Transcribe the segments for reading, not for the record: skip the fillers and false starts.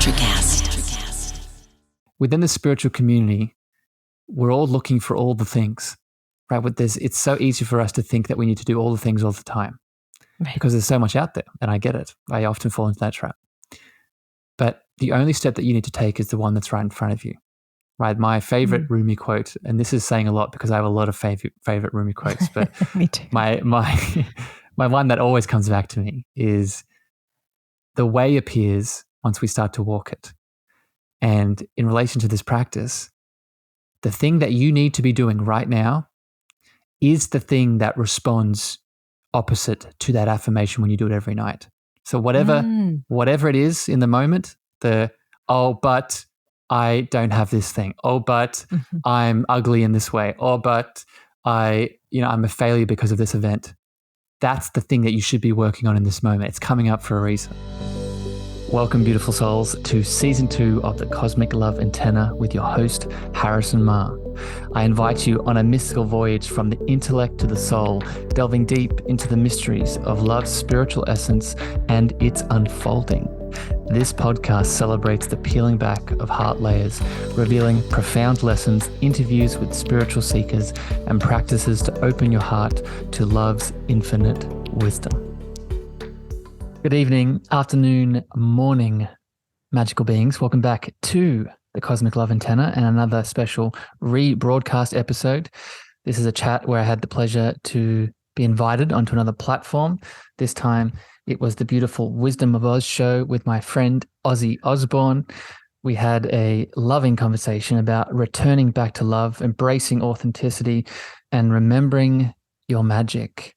NutriCast. Within the spiritual community, we're all looking for all the things, right? It's so easy for us to think that we need to do all the things all the time because there's so much out there, and I get it. I often fall into that trap. But the only step that you need to take is the one that's right in front of you, right? My favorite Rumi quote, and this is saying a lot because I have a lot of favorite Rumi quotes, but Me too. my one that always comes back to me is the way appears once we start to walk it. And in relation to this practice, the thing that you need to be doing right now is the thing that responds opposite to that affirmation when you do it every night. So whatever it is in the moment, but I don't have this thing. Oh, but I'm ugly in this way. Oh, but I'm a failure because of this event. That's the thing that you should be working on in this moment. It's coming up for a reason. Welcome, beautiful souls, to Season 2 of the Cosmic Love Antenna with your host, Harrison Ma. I invite you on a mystical voyage from the intellect to the soul, delving deep into the mysteries of love's spiritual essence and its unfolding. This podcast celebrates the peeling back of heart layers, revealing profound lessons, interviews with spiritual seekers, and practices to open your heart to love's infinite wisdom. Good evening, afternoon, morning, magical beings. Welcome back to the Cosmic Love Antenna and another special rebroadcast episode. This is a chat where I had the pleasure to be invited onto another platform. This time it was the beautiful Wisdom of Oz show with my friend Ozzy Osbourne. We had a loving conversation about returning back to love, embracing authenticity, and remembering your magic.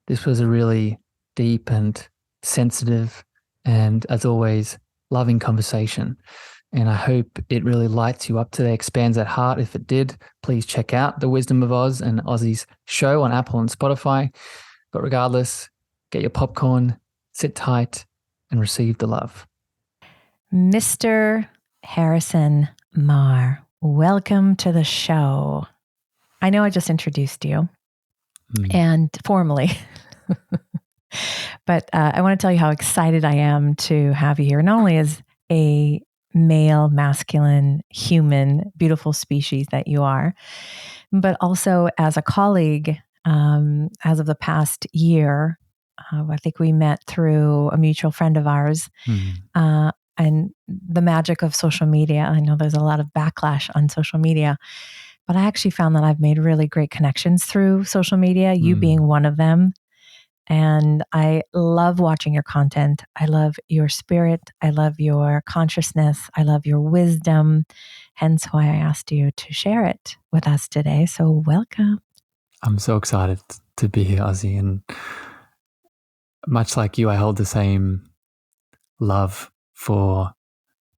This was a really deep and sensitive and, as always, loving conversation. And I hope it really lights you up today, expands that heart. If it did, please check out the Wisdom of Oz and Ozzy's show on Apple and Spotify. But regardless, get your popcorn, sit tight, and receive the love. Mr. Harrison Marr, welcome to the show. I know I just introduced you and formally, but I want to tell you how excited I am to have you here, not only as a male, masculine, human, beautiful species that you are, but also as a colleague. As of the past year, I think we met through a mutual friend of ours, and the magic of social media. I know there's a lot of backlash on social media, but I actually found that I've made really great connections through social media, you being one of them. And I love watching your content. I love your spirit. I love your consciousness. I love your wisdom. Hence why I asked you to share it with us today. So welcome. I'm so excited to be here, Ozzy. And much like you, I hold the same love for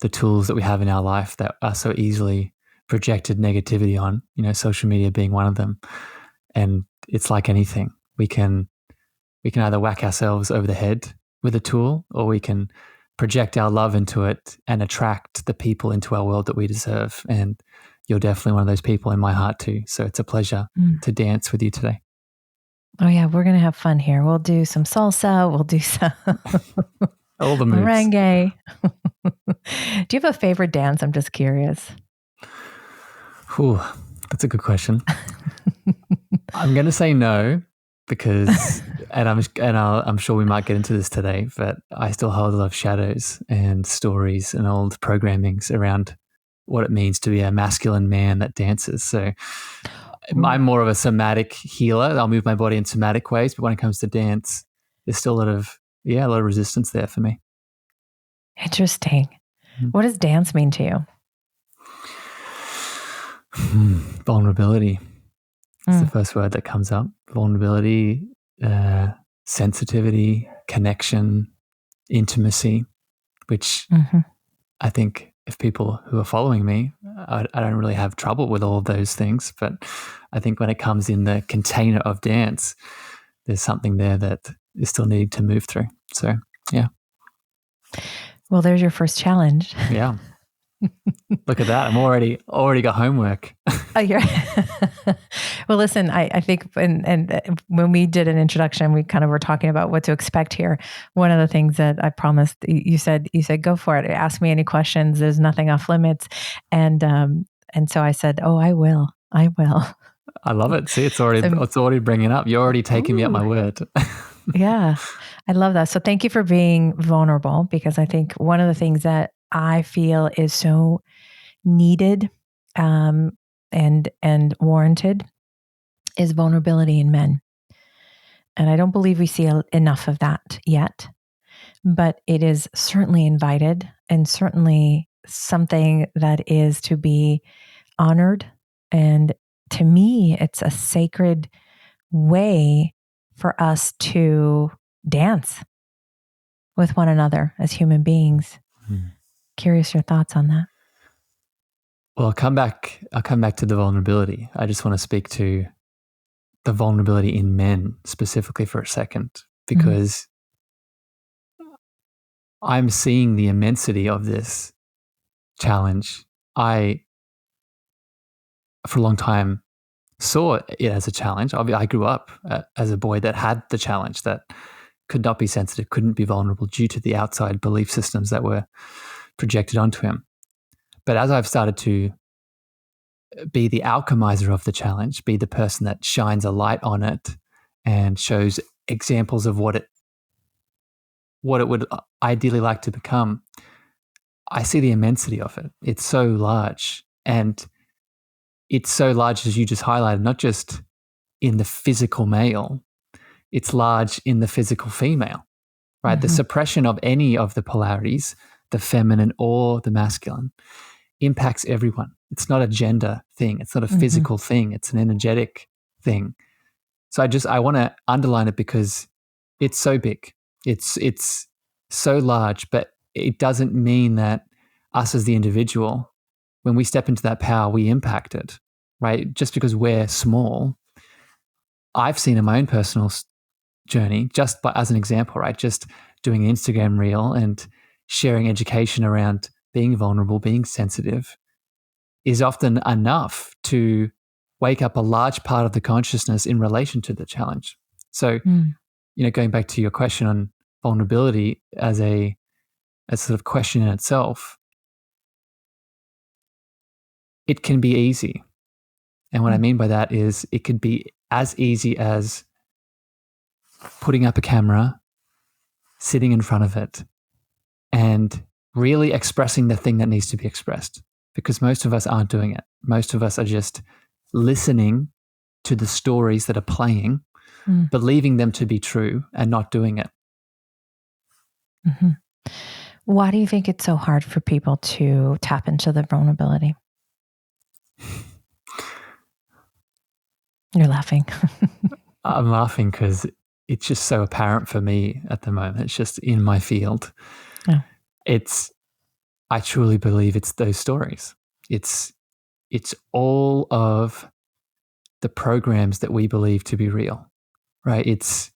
the tools that we have in our life that are so easily projected negativity on, social media being one of them. And it's like anything. We can either whack ourselves over the head with a tool, or we can project our love into it and attract the people into our world that we deserve. And you're definitely one of those people in my heart too. So it's a pleasure to dance with you today. Oh yeah, we're going to have fun here. We'll do some salsa. We'll do some all the moves. Merengue. Do you have a favorite dance? I'm just curious. Ooh, that's a good question. I'm going to say no. Because, I'm sure we might get into this today, but I still hold a lot of shadows and stories and old programmings around what it means to be a masculine man that dances. So I'm more of a somatic healer. I'll move my body in somatic ways, but when it comes to dance, there's still a lot of resistance there for me. Interesting. What does dance mean to you? Vulnerability. It's the first word that comes up. Vulnerability, sensitivity, connection, intimacy, which I think if people who are following me, I don't really have trouble with all of those things. But I think when it comes in the container of dance, there's something there that is still needing to move through. So, yeah. Well, there's your first challenge. Yeah. Look at that. I'm already got homework. Oh, you're well, listen, I think, and when we did an introduction, we kind of were talking about what to expect here. One of the things that I promised, you said, go for it. Ask me any questions. There's nothing off limits. And so I said, oh, I will. I love it. See, it's So, already bringing up. You're already taking me at my word. yeah, I love that. So thank you for being vulnerable, because I think one of the things that I feel is so needed, and warranted, is vulnerability in men. And I don't believe we see enough of that yet, but it is certainly invited, and certainly something that is to be honored. And to me, it's a sacred way for us to dance with one another as human beings. Curious your thoughts on that. Well, I'll come back to the vulnerability. I just want to speak to the vulnerability in men specifically for a second, because I'm seeing the immensity of this challenge. I, for a long time, saw it as a challenge. I grew up as a boy that had the challenge, that could not be sensitive, couldn't be vulnerable due to the outside belief systems that were projected onto him. But as I've started to be the alchemizer of the challenge, be the person that shines a light on it and shows examples of what it would ideally like to become, I see the immensity of it. It's so large. And it's so large, as you just highlighted, not just in the physical male, it's large in the physical female, right? Mm-hmm. The suppression of any of the polarities, the feminine or the masculine, impacts everyone. It's not a gender thing. It's not a physical thing. It's an energetic thing. So I want to underline it because it's so big. It's so large, but it doesn't mean that us as the individual, when we step into that power, we impact it, right? Just because we're small. I've seen in my own personal journey, just as an example, right? Just doing an Instagram reel and sharing education around being vulnerable, being sensitive, is often enough to wake up a large part of the consciousness in relation to the challenge. So, going back to your question on vulnerability as a sort of question in itself, it can be easy. And what I mean by that is it could be as easy as putting up a camera, sitting in front of it, and really expressing the thing that needs to be expressed. Because most of us aren't doing it. Most of us are just listening to the stories that are playing, believing them to be true and not doing it. Mm-hmm. Why do you think it's so hard for people to tap into the vulnerability? You're laughing. I'm laughing because it's just so apparent for me at the moment. It's just in my field. Oh. I truly believe it's those stories. It's all of the programs that we believe to be real, right? It's,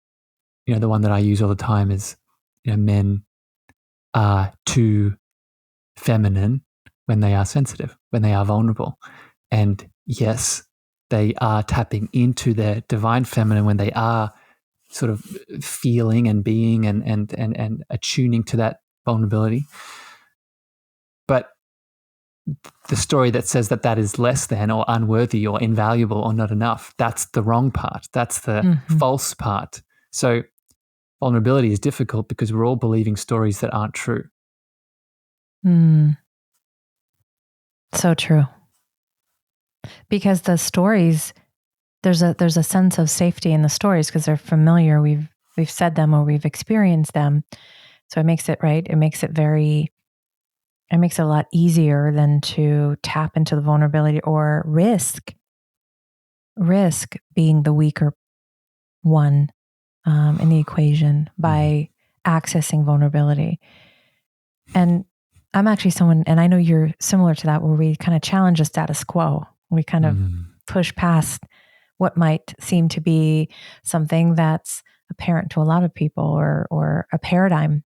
the one that I use all the time is, men are too feminine when they are sensitive, when they are vulnerable. And yes, they are tapping into their divine feminine when they are sort of feeling and being and attuning to that vulnerability. But the story that says that is less than or unworthy or invaluable or not enough, that's the wrong part. That's the false part. So vulnerability is difficult because we're all believing stories that aren't true. So true. Because the stories, there's a sense of safety in the stories because they're familiar. We've said them or we've experienced them. So it makes it right. It makes it a lot easier than to tap into the vulnerability or risk being the weaker one in the equation by accessing vulnerability. And I'm actually someone, and I know you're similar to that, where we kind of challenge the status quo. We kind of push past what might seem to be something that's apparent to a lot of people or a paradigm.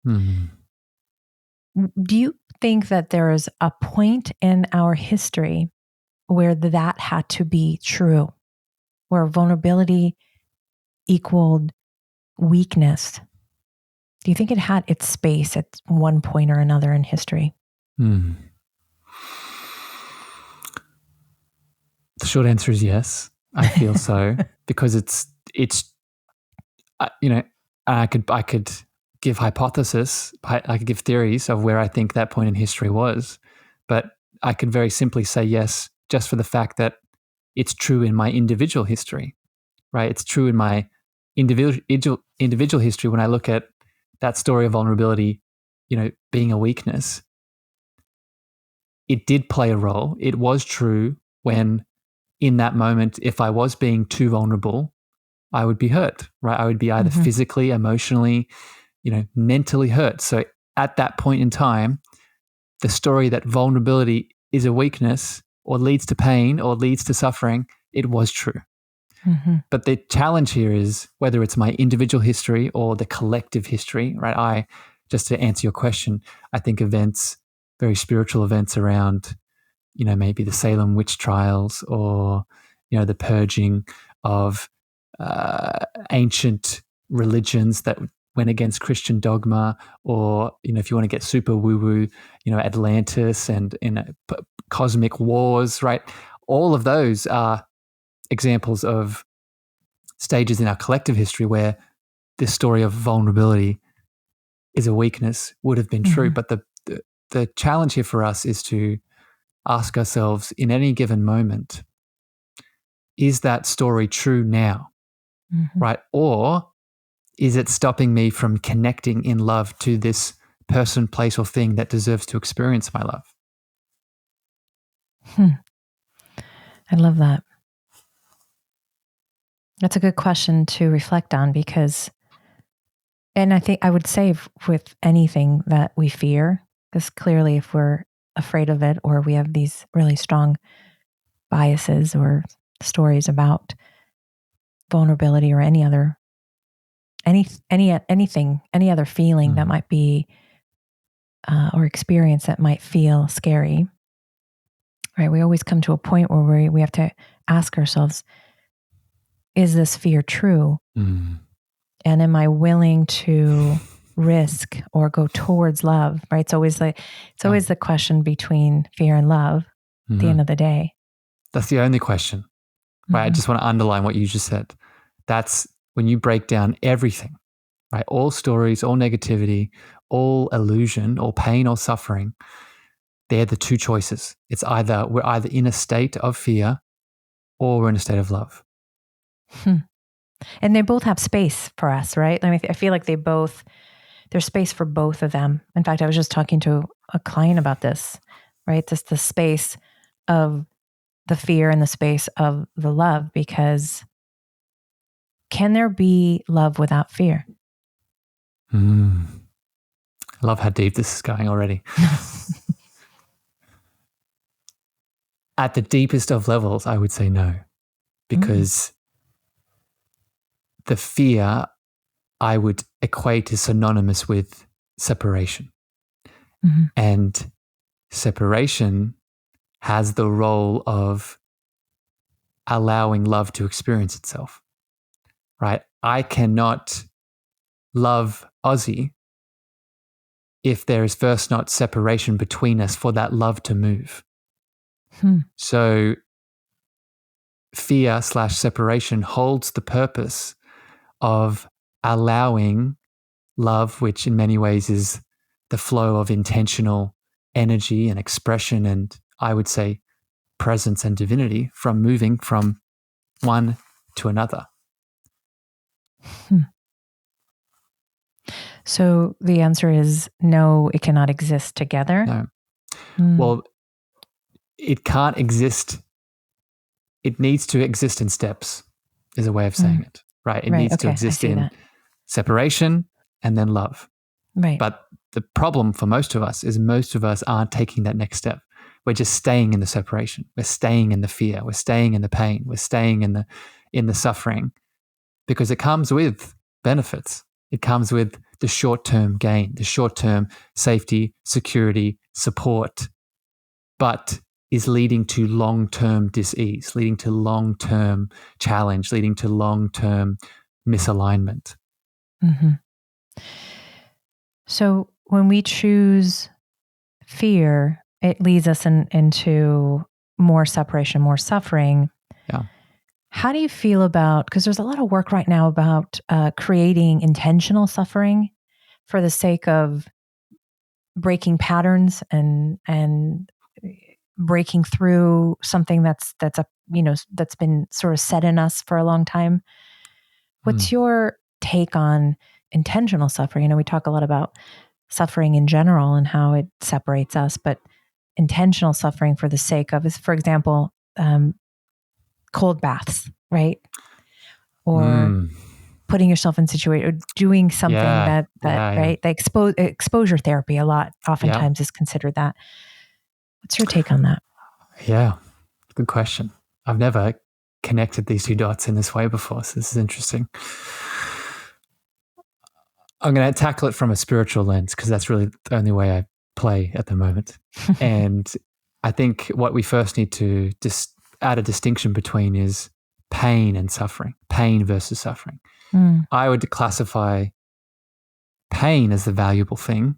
Do you think that there is a point in our history where that had to be true, where vulnerability equaled weakness? Do you think it had its space at one point or another in history? The short answer is yes. I feel so, because it's I could give hypothesis, I could give theories of where I think that point in history was, but I could very simply say yes, just for the fact that it's true in my individual history, right? It's true in my individual history when I look at that story of vulnerability, being a weakness. It did play a role. It was true when, in that moment, if I was being too vulnerable, I would be hurt, right? I would be either physically, emotionally, mentally hurt. So at that point in time, the story that vulnerability is a weakness or leads to pain or leads to suffering, it was true. But the challenge here is whether it's my individual history or the collective history, right? Just to answer your question, I think events, very spiritual events around, maybe the Salem witch trials or, the purging of ancient religions that went against Christian dogma, or, if you want to get super woo-woo, Atlantis and cosmic wars, right? All of those are examples of stages in our collective history where this story of vulnerability is a weakness would have been true. But the challenge here for us is to ask ourselves, in any given moment, is that story true now, right? Or is it stopping me from connecting in love to this person, place, or thing that deserves to experience my love? I love that. That's a good question to reflect on, because, and I think I would say with anything that we fear, because clearly if we're afraid of it, or we have these really strong biases or stories about vulnerability or any other feeling that might be or experience that might feel scary, right? We always come to a point where we have to ask ourselves, is this fear true? And am I willing to risk or go towards love, right? It's always the question between fear and love at the end of the day. That's the only question, right? I just want to underline what you just said. That's when you break down everything, right? All stories, all negativity, all illusion, all pain or suffering, they're the two choices. It's we're either in a state of fear or we're in a state of love. And they both have space for us, right? I mean, I feel like there's space for both of them. In fact, I was just talking to a client about this, right? Just the space of the fear and the space of the love, because can there be love without fear? I love how deep this is going already. At the deepest of levels, I would say no, because the fear I would equate is synonymous with separation. And separation has the role of allowing love to experience itself, right? I cannot love Ozzy if there is first not separation between us for that love to move. So fear/separation holds the purpose of allowing love, which in many ways is the flow of intentional energy and expression, and I would say presence and divinity, from moving from one to another. So the answer is no, it cannot exist together. No. Well, it can't exist. It needs to exist in steps, is a way of saying it, right? It needs to exist in separation and then love. Right. But the problem for most of us is most of us aren't taking that next step. We're just staying in the separation. We're staying in the fear. We're staying in the pain. We're staying in the suffering, because it comes with benefits. It comes with the short-term gain, the short-term safety, security, support. But is leading to long-term dis-ease, leading to long-term challenge, leading to long-term misalignment. Mm-hmm. So when we choose fear, it leads us into more separation, more suffering. Yeah. How do you feel about, because there's a lot of work right now about creating intentional suffering for the sake of breaking patterns and breaking through something that's been sort of set in us for a long time. What's your take on intentional suffering? We talk a lot about suffering in general and how it separates us, but intentional suffering for the sake of is, for example, cold baths, right? Or putting yourself in situation, or doing something that right, the exposure therapy oftentimes is considered that. What's your take on that? Yeah, good question. I've never connected these two dots in this way before, so this is interesting. I'm going to tackle it from a spiritual lens because that's really the only way I play at the moment. And I think what we first need to just add a distinction between is pain and suffering, pain versus suffering. I would classify pain as the valuable thing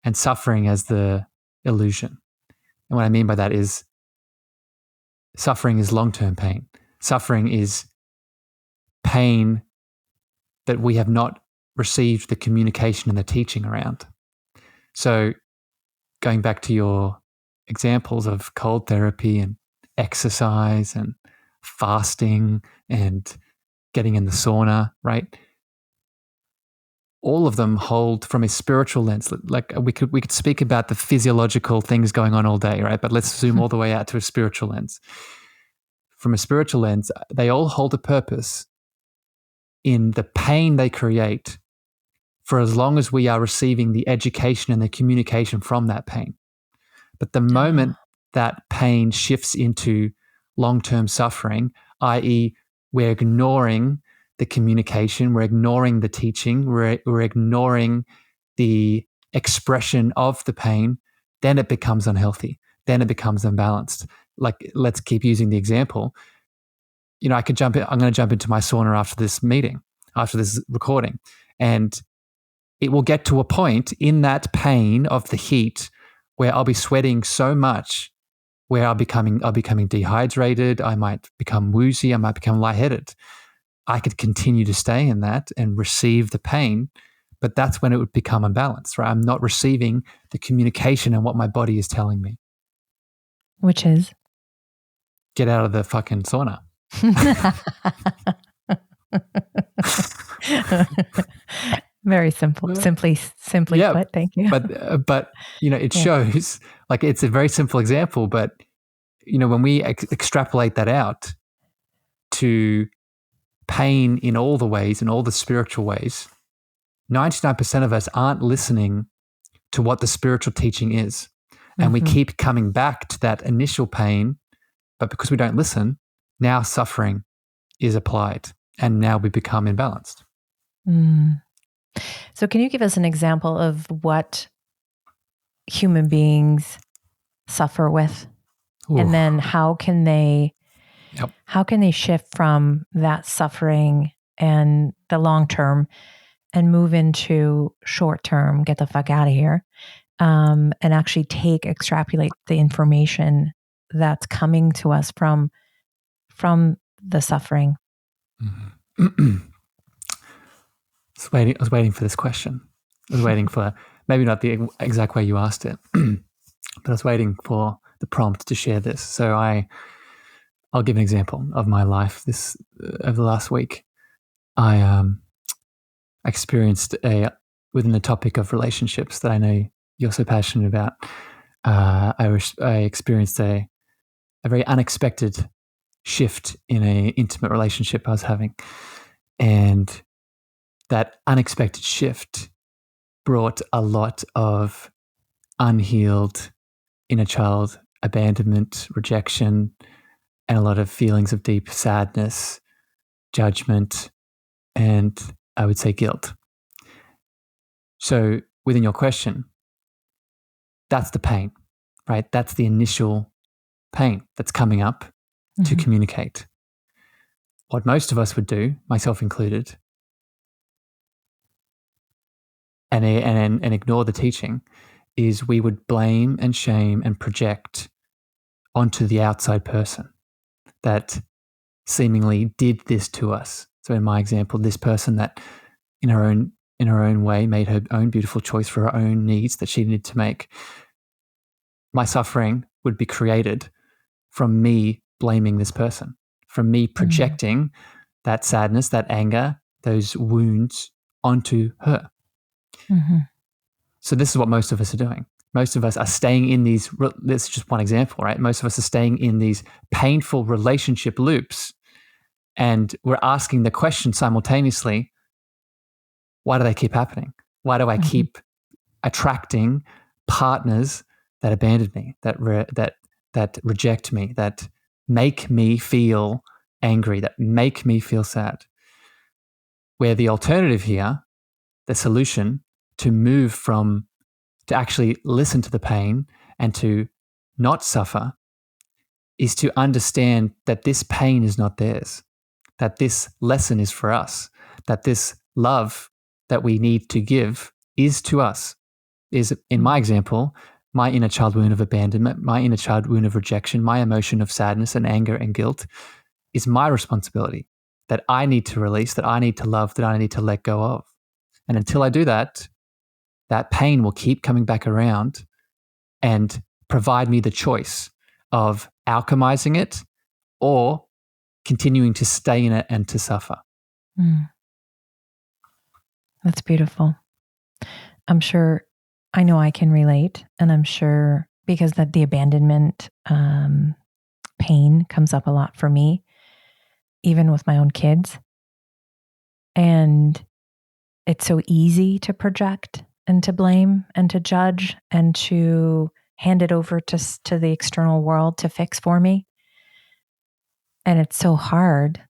and suffering as the illusion. And what I mean by that is suffering is long-term pain. Suffering is pain that we have not received the communication and the teaching around. So going back to your examples of cold therapy and exercise and fasting and getting in the sauna, right? All of them hold from a spiritual lens. Like we could speak about the physiological things going on all day, right? But let's zoom all the way out to a spiritual lens. From a spiritual lens, they all hold a purpose in the pain they create for as long as we are receiving the education and the communication from that pain. But the moment that pain shifts into long-term suffering, i.e., we're ignoring the communication, we're ignoring the teaching, we're ignoring the expression of the pain, then it becomes unhealthy. Then it becomes unbalanced. Like, let's keep using the example. I'm going to jump into my sauna after this meeting, after this recording, and it will get to a point in that pain of the heat where I'll be sweating so much, where I'll becoming dehydrated. I might become woozy. I might become lightheaded. I could continue to stay in that and receive the pain, but that's when it would become unbalanced, right? I'm not receiving the communication and what my body is telling me. Which is? Get out of the fucking sauna. Very simple, simply put. Thank you. But it shows, like, it's a very simple example, but when we extrapolate that out to pain in all the ways, in all the spiritual ways, 99% of us aren't listening to what the spiritual teaching is. And we keep coming back to that initial pain, but because we don't listen, now suffering is applied and now we become imbalanced. So can you give us an example of what human beings suffer with? Ooh. And then how can they shift from that suffering and the long term and move into short term, get the fuck out of here, and actually extrapolate the information that's coming to us from the suffering? I was waiting for this question. I was waiting for, maybe not the exact way you asked it, but I was waiting for the prompt to share this. So I'll give an example of my life. Over the last week, I experienced within the topic of relationships that I know you're so passionate about. I experienced a very unexpected shift in an intimate relationship I was having, and that unexpected shift brought a lot of unhealed inner child abandonment, rejection, and a lot of feelings of deep sadness, judgment, and I would say guilt. So within your question, that's the pain, right? That's the initial pain that's coming up to Mhm. communicate. What most of us would do, myself included, and ignore the teaching, is we would blame and shame and project onto the outside person that seemingly did this to us. So in my example, this person that in her own way made her own beautiful choice for her own needs that she needed to make. My suffering would be created from me blaming this person, from me projecting that sadness, that anger, those wounds onto her. Mhm. So this is what most of us are doing. Most of us are staying in these, this is just one example, right? Most of us are staying in these painful relationship loops, and we're asking the question simultaneously, why do they keep happening? Why do I Mhm. keep attracting partners that abandon me, that reject me, that make me feel angry, that make me feel sad? Where the alternative here, the solution to move from, to actually listen to the pain and to not suffer, is to understand that this pain is not theirs, that this lesson is for us, that this love that we need to give is to us, is, in my example, my inner child wound of abandonment, my inner child wound of rejection, my emotion of sadness and anger and guilt is my responsibility, that I need to release, that I need to love, that I need to let go of. And until I do that, that pain will keep coming back around and provide me the choice of alchemizing it or continuing to stay in it and to suffer. Mm. That's beautiful. I'm sure, I know I can relate, and I'm sure because that the abandonment pain comes up a lot for me, even with my own kids. And it's so easy to project and to blame and to judge and to hand it over to the external world to fix for me. And it's so hard.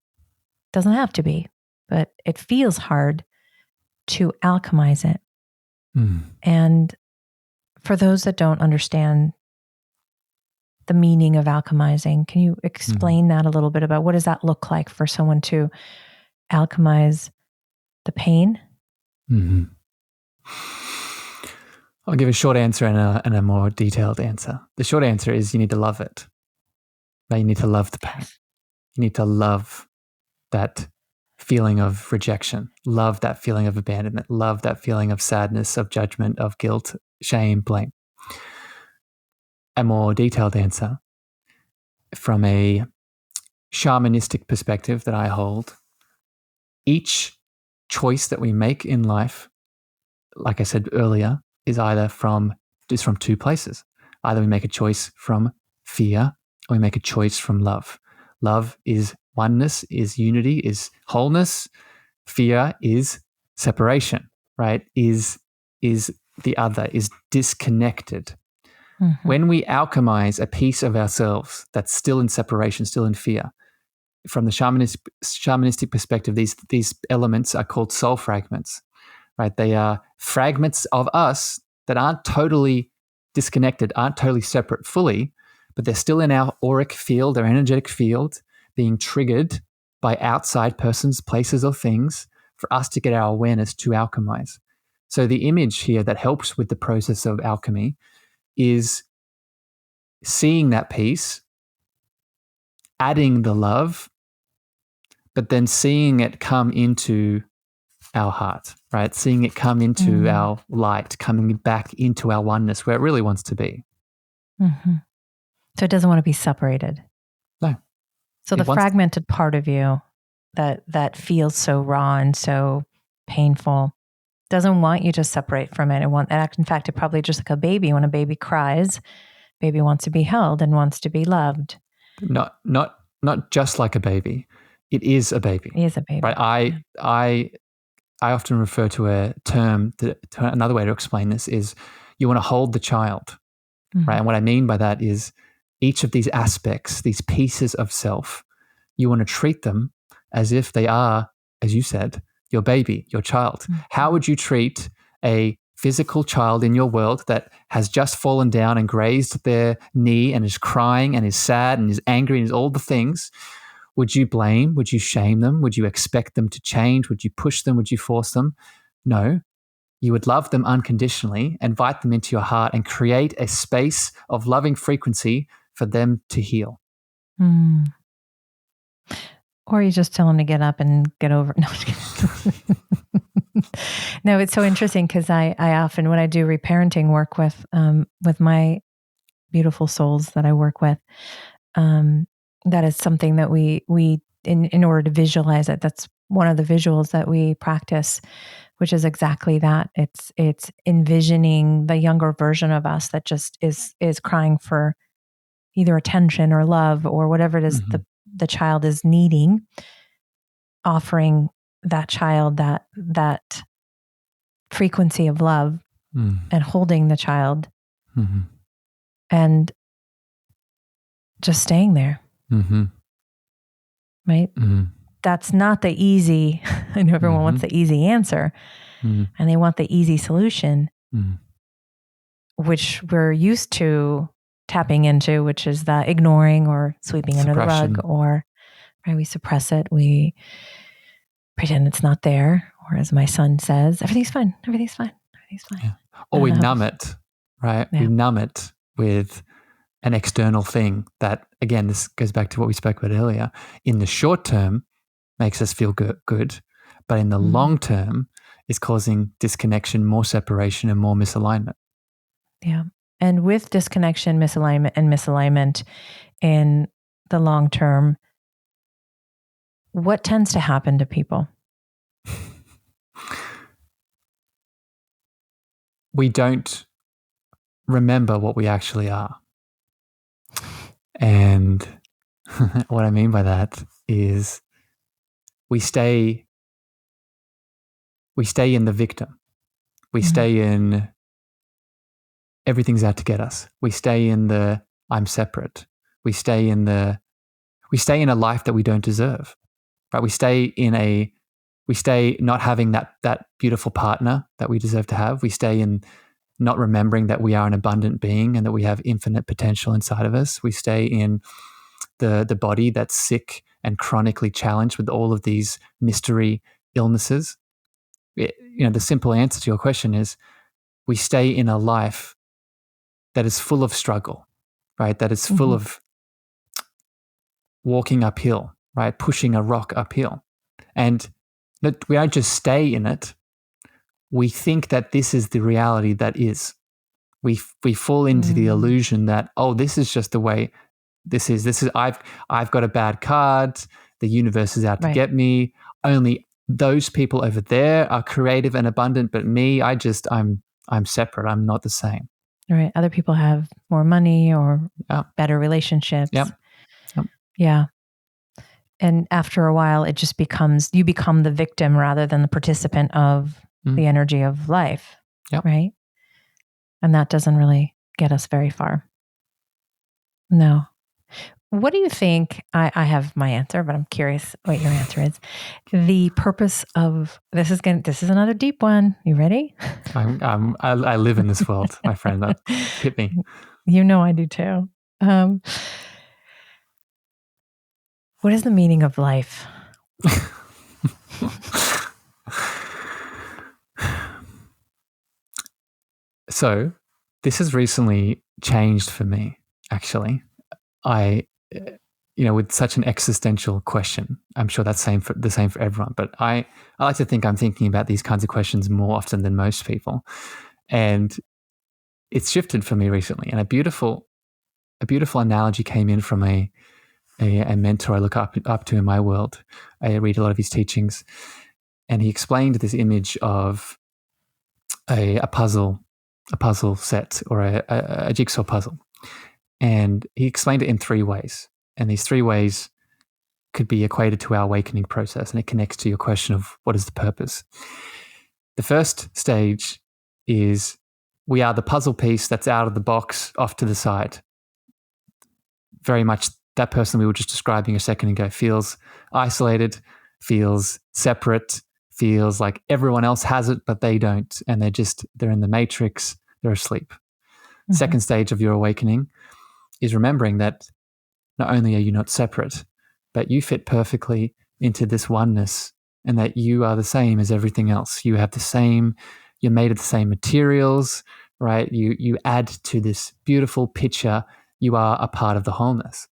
Doesn't have to be, but it feels hard to alchemize it. And for those that don't understand the meaning of alchemizing, can you explain that a little bit about what does that look like for someone to alchemize the pain? I'll give a short answer and a more detailed answer. The short answer is you need to love it. Right? You need to love the pain. Yes. You need to love that feeling of rejection, love that feeling of abandonment, love that feeling of sadness, of judgment, of guilt, shame, blame. A more detailed answer from a shamanistic perspective that I hold, each choice that we make in life, like I said earlier, is from two places. Either we make a choice from fear or we make a choice from love. Love is oneness, is unity, is wholeness. Fear is separation, right? Is the other, is disconnected. When we alchemize a piece of ourselves that's still in separation, still in fear, from the shamanistic perspective, these elements are called soul fragments, right? They are fragments of us that aren't totally disconnected, aren't totally separate fully, but they're still in our auric field, our energetic field, being triggered by outside persons, places, or things for us to get our awareness to alchemize. So the image here that helps with the process of alchemy is seeing that piece, adding the love, but then seeing it come into our heart, right? Seeing it come into our light, coming back into our oneness where it really wants to be. So it doesn't want to be separated. No. So the fragmented part of you that feels so raw and so painful doesn't want you to separate from it. In fact, it probably just like a baby. When a baby cries, baby wants to be held and wants to be loved. Not just like a baby. It is a baby. It is a baby. Right? I often refer to a term to another way to explain this is you want to hold the child, right? And what I mean by that is each of these aspects, these pieces of self, you want to treat them as if they are, as you said, your baby, your child. How would you treat a physical child in your world that has just fallen down and grazed their knee and is crying and is sad and is angry and is all the things, would you blame? Would you shame them? Would you expect them to change? Would you push them? Would you force them? No. You would love them unconditionally, invite them into your heart, and create a space of loving frequency for them to heal. Mm. Or you just tell them to get up and get over. No, no, it's so interesting because I often, when I do reparenting work with my beautiful souls that I work with, that is something that we in order to visualize it, that's one of the visuals that we practice, which is exactly that. It's envisioning the younger version of us that just is crying for either attention or love or whatever it is the child is needing, offering that child that frequency of love and holding the child and just staying there. Right? That's not the easy, I know everyone wants the easy answer and they want the easy solution, which we're used to tapping into, which is the ignoring or sweeping under the rug, or right, we suppress it. We pretend it's not there. Or as my son says, everything's fine. Everything's fine. Everything's fine. Yeah. Or we numb it, right? Yeah. We numb it with an external thing that, again, this goes back to what we spoke about earlier. In the short term, makes us feel good, but in the long term is causing disconnection, more separation, and more misalignment. Yeah. And with disconnection, misalignment in the long term, what tends to happen to people? We don't remember what we actually are. And what I mean by that is we stay in the victim. We stay in everything's out to get us. We stay in the I'm separate. We stay in a life that we don't deserve. Right? We stay not having that beautiful partner that we deserve to have. We stay in not remembering that we are an abundant being and that we have infinite potential inside of us. We stay in the body that's sick and chronically challenged with all of these mystery illnesses. The simple answer to your question is we stay in a life that is full of struggle, right? That is full of walking uphill, right? Pushing a rock uphill. And we don't just stay in it. We think that this is the reality that is. We fall into the illusion that, oh, this is just the way this is I've got a bad card. The universe is out to get me. Only those people over there are creative and abundant, but me, I'm separate. I'm not the same. Right. Other people have more money or better relationships. Yep. Yeah. And after a while, it just you become the victim rather than the participant of the energy of life. Yep. Right. And that doesn't really get us very far. No. What do you think? I have my answer, but I'm curious what your answer is. The purpose of this is another deep one. You ready? I live in this world, my friend. That hit me. You know I do too. What is the meaning of life? So this has recently changed for me, actually. With such an existential question, I'm sure that's the same for everyone. But I like to think I'm thinking about these kinds of questions more often than most people. And it's shifted for me recently. And a beautiful analogy came in from a mentor I look up to in my world. I read a lot of his teachings. And he explained this image of a puzzle set or a jigsaw puzzle. And he explained it in 3 ways. And these 3 ways could be equated to our awakening process. And it connects to your question of what is the purpose. The first stage is we are the puzzle piece that's out of the box off to the side. Very much that person we were just describing a second ago feels isolated, feels separate, feels like everyone else has it, but they don't. And they're in the matrix, they're asleep. Mm-hmm. Second stage of your awakening is remembering that not only are you not separate, but you fit perfectly into this oneness, and that you are the same as everything else. You're made of the same materials, right? You add to this beautiful picture. You are a part of the wholeness.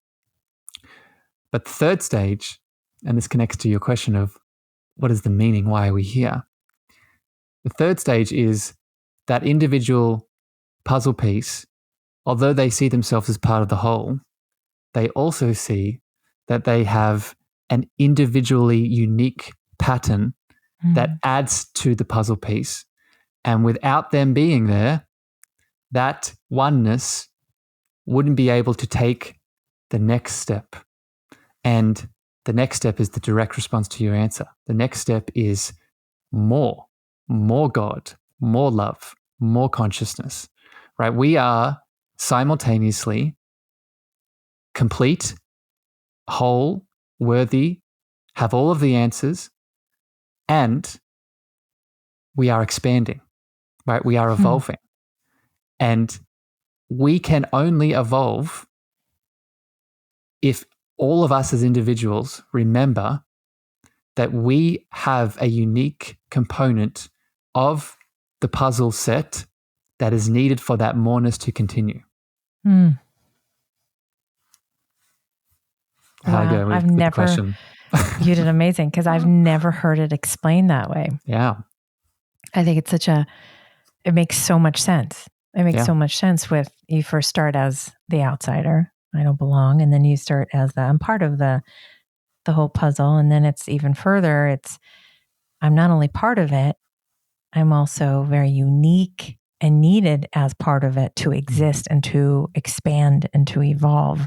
But the third stage, and this connects to your question of what is the meaning? Why are we here? The third stage is that individual puzzle piece, although they see themselves as part of the whole, they also see that they have an individually unique pattern that adds to the puzzle piece. And without them being there, that oneness wouldn't be able to take the next step. And the next step is the direct response to your answer. The next step is more God, more love, more consciousness, right? We are simultaneously complete, whole, worthy, have all of the answers, and we are expanding, right? We are evolving. And we can only evolve if all of us as individuals remember that we have a unique component of the puzzle set that is needed for that moreness to continue. How'd I go with the question? You did amazing, because I've never heard it explained that way. Yeah. I think it makes so much sense. It makes so much sense with, you first start as the outsider, I don't belong, and then you start as I'm part of the whole puzzle, and then it's even further, I'm not only part of it, I'm also very unique and needed as part of it to exist and to expand and to evolve.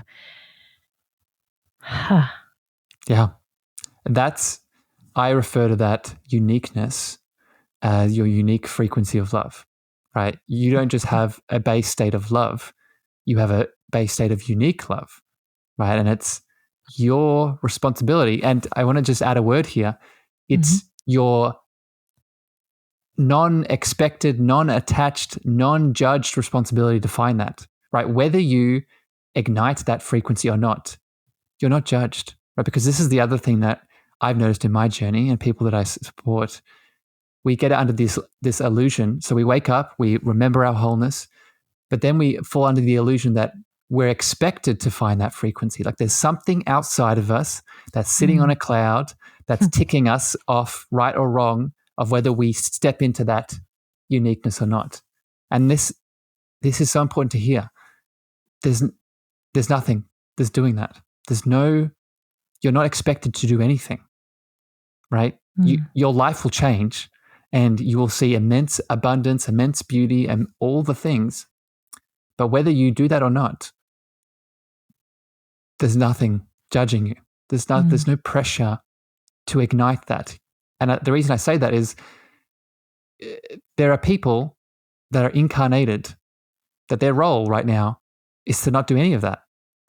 Yeah. I refer to that uniqueness as your unique frequency of love, right? You don't just have a base state of love, you have a base state of unique love, right? And it's your responsibility. And I want to just add a word here. It's your non-expected, non-attached, non-judged responsibility to find that, right? Whether you ignite that frequency or not, you're not judged, right? Because this is the other thing that I've noticed in my journey and people that I support. We get under this illusion. So we wake up, we remember our wholeness, but then we fall under the illusion that we're expected to find that frequency. Like there's something outside of us that's sitting on a cloud that's ticking us off, right or wrong, of whether we step into that uniqueness or not. And this is so important to hear. There's nothing that's doing that. You're not expected to do anything, right? Your life will change and you will see immense abundance, immense beauty, and all the things. But whether you do that or not, there's nothing judging you. There's no pressure to ignite that. And the reason I say that is there are people that are incarnated that their role right now is to not do any of that,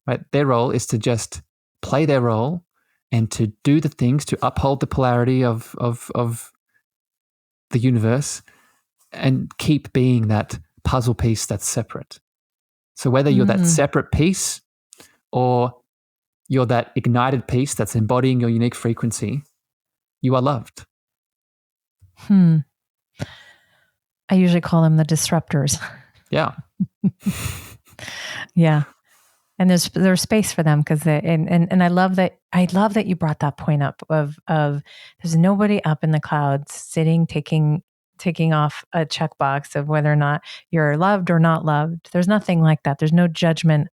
right? Their role is to just play their role and to do the things to uphold the polarity of the universe and keep being that puzzle piece that's separate. So whether you're that separate piece or you're that ignited piece that's embodying your unique frequency, you are loved. I usually call them the disruptors. Yeah. Yeah. And there's space for them because and I love that you brought that point up of there's nobody up in the clouds sitting taking off a checkbox of whether or not you're loved or not loved. There's nothing like that. There's no judgment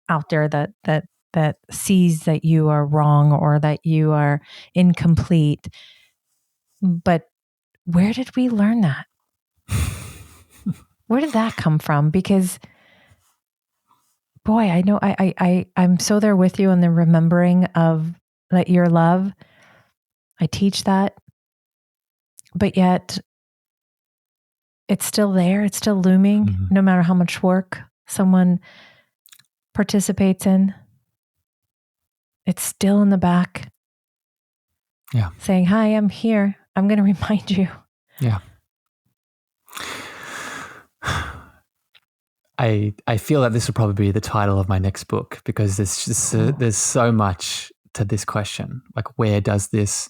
out there that sees that you are wrong or that you are incomplete. But where did we learn that? Where did that come from? Because boy, I know I'm so there with you in the remembering of that your love. I teach that, but yet it's still there. It's still looming, no matter how much work someone participates in. It's still in the back. Yeah. Saying, hi, I'm here. I'm going to remind you. Yeah. I feel that this will probably be the title of my next book, because there's just there's so much to this question. Like, where does this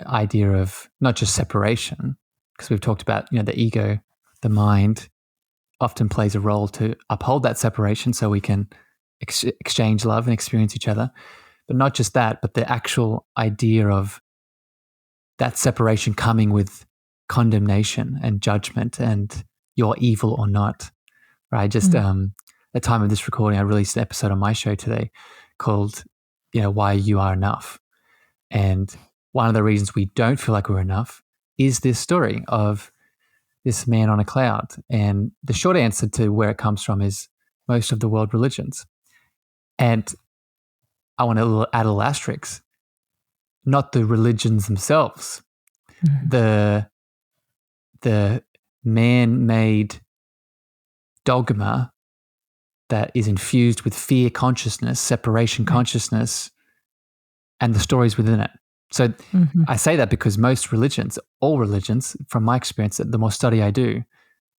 idea of not just separation, because we've talked about, the ego, the mind often plays a role to uphold that separation so we can exchange love and experience each other. But not just that, but the actual idea of that separation coming with condemnation and judgment and you're evil or not. Right? Just at the time of this recording, I released an episode on my show today called, Why You Are Enough. And one of the reasons we don't feel like we're enough is this story of this man on a cloud. And the short answer to where it comes from is most of the world religions. And I want to add a little asterisk, not the religions themselves, the man-made dogma that is infused with fear consciousness, separation consciousness, and the stories within it. So I say that because most religions, all religions, from my experience, the more study I do,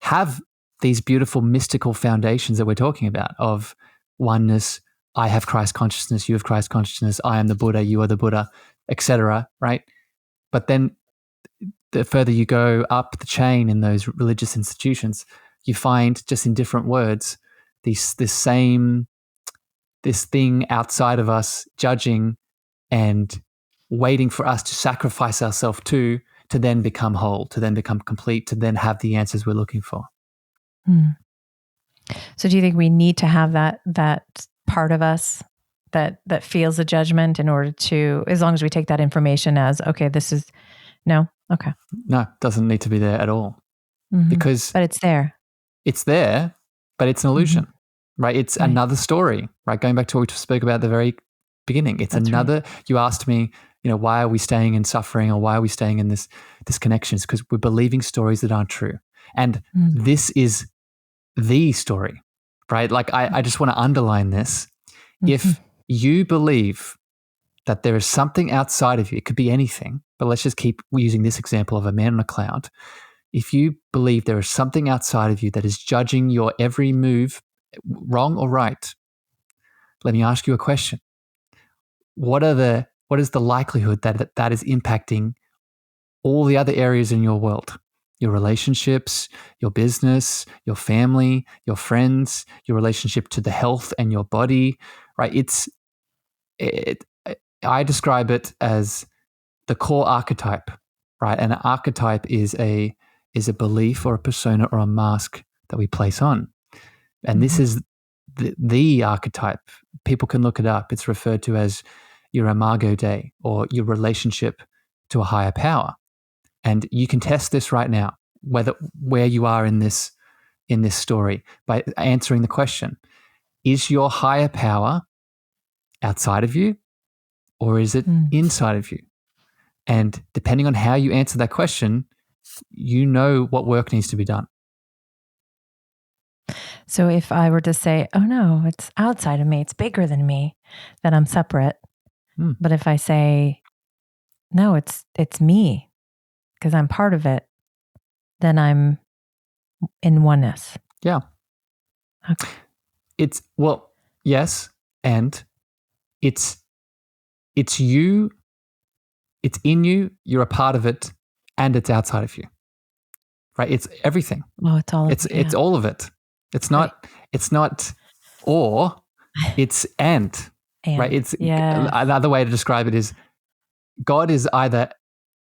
have these beautiful mystical foundations that we're talking about of oneness. I have Christ consciousness, you have Christ consciousness, I am the Buddha, you are the Buddha, etc. Right? But then the further you go up the chain in those religious institutions, you find just in different words this thing outside of us judging and waiting for us to sacrifice ourselves to then become whole, to then become complete, to then have the answers we're looking for. So do you think we need to have that part of us that feels the judgment in order to, as long as we take that information as, okay, this is, no? Okay. No, it doesn't need to be there at all. Because but it's there. It's there, but it's an illusion, right? It's another story, right? Going back to what we spoke about at the very beginning. It's another, you asked me, why are we staying in suffering, or why are we staying in this connection? It's because we're believing stories that aren't true. And this is the story, right? Like I just want to underline this. If you believe that there is something outside of you, it could be anything, but let's just keep using this example of a man on a cloud. If you believe there is something outside of you that is judging your every move, wrong or right, let me ask you a question. What is the likelihood that is impacting all the other areas in your world? Your relationships, your business, your family, your friends, your relationship to the health and your body, right? I describe it as the core archetype, right? And an archetype is a belief or a persona or a mask that we place on. And this is the archetype. People can look it up. It's referred to as your imago Dei, or your relationship to a higher power. And you can test this right now, where you are in this story, by answering the question: is your higher power outside of you, or is it inside of you? And depending on how you answer that question, you know what work needs to be done. So if I were to say, oh no, it's outside of me, it's bigger than me, then I'm separate. But if I say, no, it's me, because I'm part of it, then I'm in oneness. Yeah. Okay. Yes. And it's you, it's in you, you're a part of it, and it's outside of you. Right? It's everything. Oh, it's all of it. It's all of it. It's not or, it's and. Right? It's another way to describe it is God is either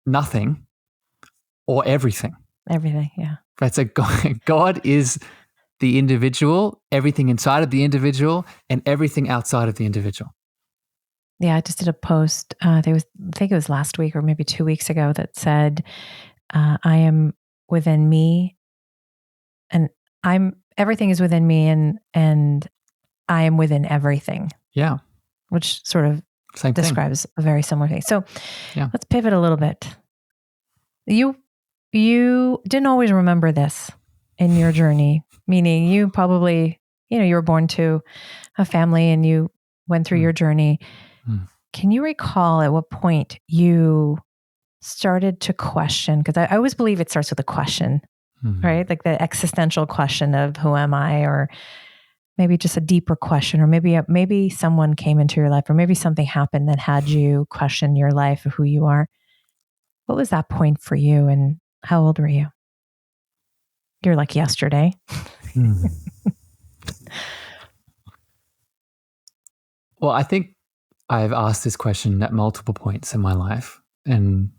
nothing or everything. Everything, yeah. Right? So God is the individual, everything inside of the individual, and everything outside of the individual. Yeah, I just did a post, I think it was last week or maybe 2 weeks ago, that said, I am within me, and everything is within me, and I am within everything. Yeah. Which sort of Same describes thing. A very similar thing. So let's pivot a little bit. You didn't always remember this in your journey, meaning you probably, you were born to a family and you went through your journey. Can you recall at what point you started to question, because I always believe it starts with a question, right? Like the existential question of who am I, or maybe just a deeper question, or maybe someone came into your life, or maybe something happened that had you question your life of who you are. What was that point for you, and how old were you? You're like yesterday. Well, I think I've asked this question at multiple points in my life, and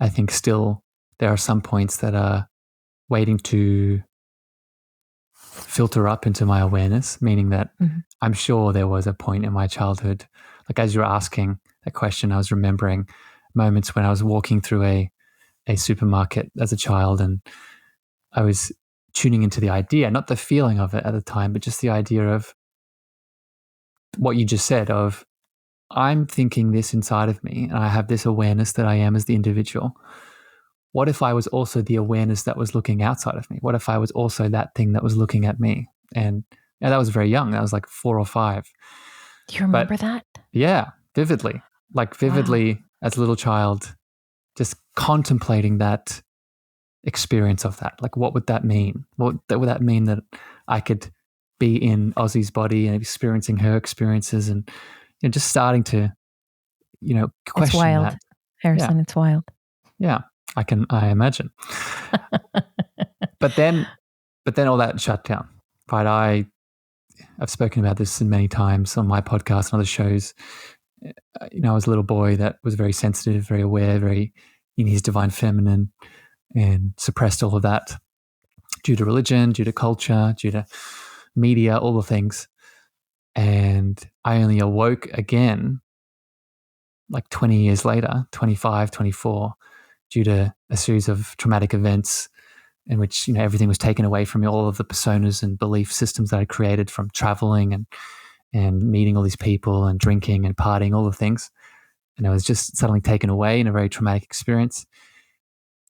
I think still there are some points that are waiting to filter up into my awareness, meaning that I'm sure there was a point in my childhood, like as you were asking that question, I was remembering moments when I was walking through a supermarket as a child, and I was tuning into the idea, not the feeling of it at the time, but just the idea of what you just said of, I'm thinking this inside of me, and I have this awareness that I am as the individual. What if I was also the awareness that was looking outside of me? What if I was also that thing that was looking at me? And that was very young. That was like 4 or 5. Do you remember that? Yeah, vividly. Like vividly, wow. As a little child, just contemplating that experience of that. Like, what would that mean? Would that mean that I could be in Ozzy's body and experiencing her experiences, and just starting to, question it's wild. that. Harrison, yeah. It's wild. Yeah, I imagine. But then all that shut down, right? I've spoken about this many times on my podcast and other shows. I was a little boy that was very sensitive, very aware, very in his divine feminine, and suppressed all of that due to religion, due to culture, due to media, all the things. And I only awoke again like 20 years later, 25, 24, due to a series of traumatic events in which, everything was taken away from me, all of the personas and belief systems that I created from traveling and meeting all these people and drinking and partying, all the things. And I was just suddenly taken away in a very traumatic experience.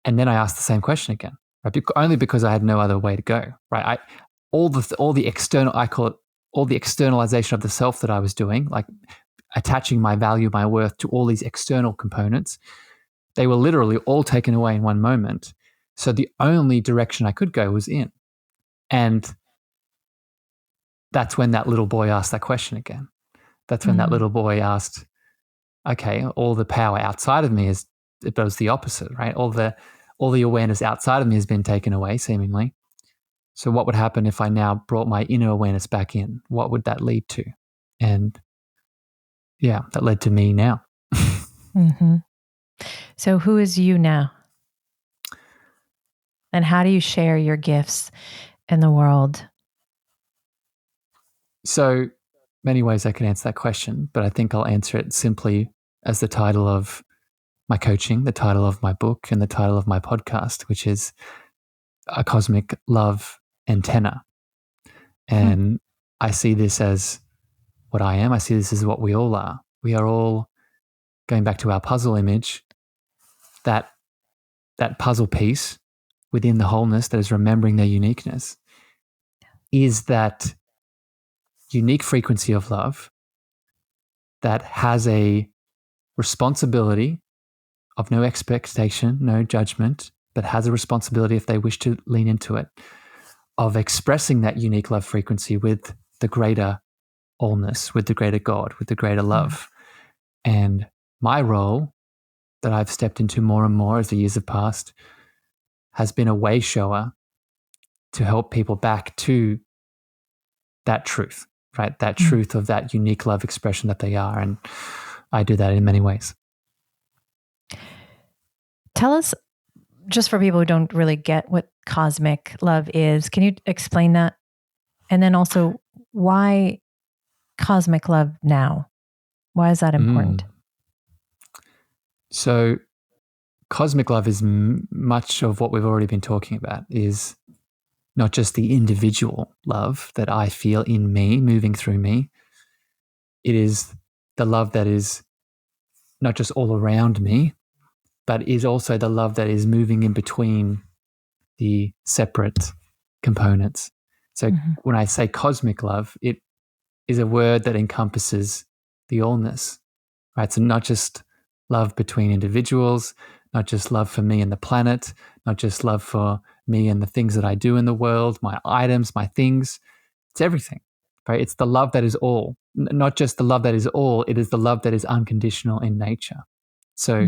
And then I asked the same question again, right? Only because I had no other way to go, right? All the external, I call it all the externalization of the self that I was doing, like attaching my value, my worth to all these external components. They were literally all taken away in one moment. So the only direction I could go was in. And that's when that little boy asked that question again. That's when that little boy asked, okay, all the power outside of me it was the opposite, right? All the awareness outside of me has been taken away, seemingly. So what would happen if I now brought my inner awareness back in? What would that lead to? And yeah, that led to me now. So who is you now? And how do you share your gifts in the world? So many ways I can answer that question, but I think I'll answer it simply as the title of my coaching, the title of my book, and the title of my podcast, which is A Cosmic Love Antenna. And I see this as what I am. I see this as what we all are. We are all, going back to our puzzle image, that puzzle piece within the wholeness that is remembering their uniqueness is that unique frequency of love that has a responsibility of no expectation, no judgment, but has a responsibility, if they wish to lean into it, of expressing that unique love frequency with the greater allness, with the greater God, with the greater love. And my role that I've stepped into more and more as the years have passed has been a way shower to help people back to that truth, right? That truth of that unique love expression that they are. And I do that in many ways. Tell us, just for people who don't really get what cosmic love is, can you explain that? And then also, why cosmic love now? Why is that important? So cosmic love is much of what we've already been talking about, is not just the individual love that I feel in me, moving through me. It is the love that is not just all around me, but is also the love that is moving in between the separate components. So when I say cosmic love, it is a word that encompasses the allness, right? So not just love between individuals, not just love for me and the planet, not just love for me and the things that I do in the world, my items, my things. It's everything, right? It's the love that is all, not just the love that is all, it is the love that is unconditional in nature. So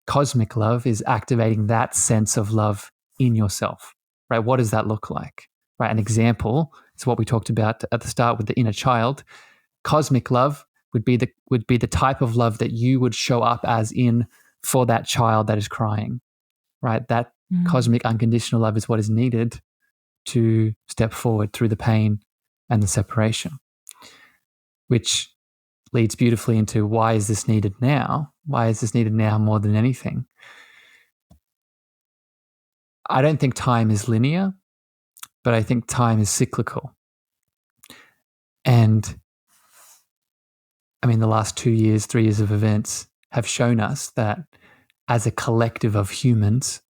cosmic love is activating that sense of love in yourself, right? What does that look like, right? An example is what we talked about at the start with the inner child. Cosmic love would be the type of love that you would show up as in for that child that is crying, right? That cosmic unconditional love is what is needed to step forward through the pain and the separation, which leads beautifully into why is this needed now? Why is this needed now more than anything? I don't think time is linear, but I think time is cyclical. And I mean, the last 2 years, 3 years of events have shown us that as a collective of humans,